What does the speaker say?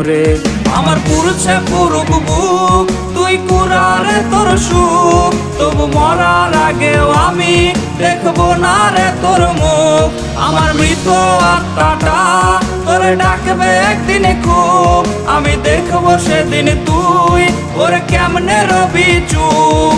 রে আমার পুরুষে পুরুক বুক, তুই কুরারে তোর সুখ, তবু মরার আগেও আমি দেখবো না রে তোর মুখ। আমার মৃত আত্মাটা তোরে ডাকবে একদিন খুব, আমি দেখবো সেদিন তুই ওরে কেমনে রবি চুপ।